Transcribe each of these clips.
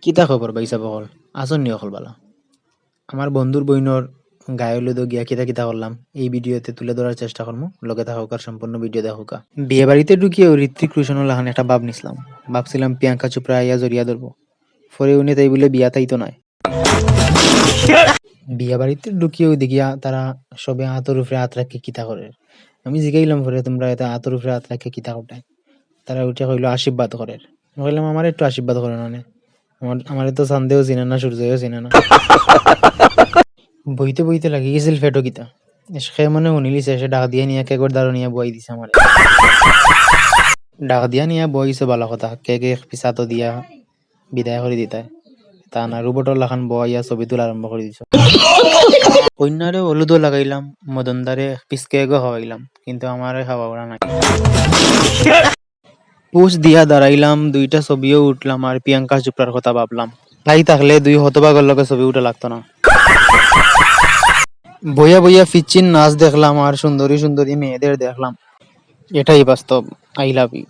কিতা খবর বাইসা বকল আসন নি অকল বালা। আমার বন্ধুর বইনর গায়ে লুদো গিয়া কিতা কিতা করলাম এই ভিডিওতে তুলে ধরার চেষ্টা করবো। লগে থাকুক আর সম্পূর্ণ ভিডিও দেখুক। বিয়ে বাড়িতে ঢুকিয়েও ঋত্বিক রোশনের লাহান একটা ভাব নিছিলাম। ভাবছিলাম প্রিয়াঙ্কা চোপড়া আইয়া জড়িয়া ধরবো। পরে উনি তাই বলে বিয়া তাই তো নয়। বিয়া বাড়িতে ঢুকিয়েও দেখিয়া তারা সবে হাতের উপরে হাত রাখে কিতা করে। আমি জিগাইলাম পরে তোমরা এটা হাতের উপরে হাত রাখে কিতা করটাই। তারা উঠে কইলো আশীর্বাদ করে। আমি কইলাম আমার একটু আশীর্বাদ করে না নে। আমার তো সন্দেহ চিনে না, সূর্যও চিনে না। বইতে বইতে লাগি গেছিল ফেটো কিতা। সে মনে শুনিলিছে সে ডাক দিয়া নিয়ে কেকর দ্বারা নিয়ে বই দিছে আমার। ডাক দিয়া নিয়ে বইছে ভালো কথা, কেক এক পিছাতো দিয়া বিদায় করে দিতায়। তা না রোবটর লাখান বইয়া ছবি তোলা আরম্ভ করে দিছ। কন্যারে হলুদও লাগাইলাম, মদনদারে পিস কেকও খাওয়াইলাম, কিন্তু আমার খাওয়া ওরা নাই। পোস্ট দিয়া দাঁড়াইলাম, দুইটা ছবিও উঠলাম আর প্রিয়াঙ্কা চোপড়ার কথা ভাবলাম। তাই থাকলে দুই হতভাগের লগে ছবি উঠে লাগতো না। বইয়া বইয়া ফিচিন নাচ দেখলাম আর সুন্দরী সুন্দরী মেয়েদের দেখলাম। এটাই বাস্তব। I love you.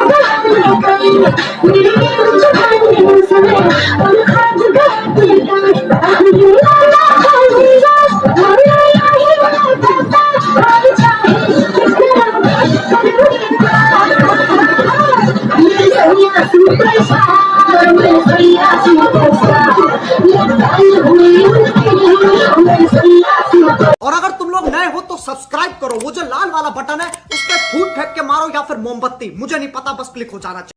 और अगर तुम लोग नए हो तो सब्सक्राइब करो, वो जो लाल वाला बटन है उस पर फूट फेंक के मारो या फिर मोमबत्ती, मुझे नहीं पता, बस क्लिक हो जाना चाहिए।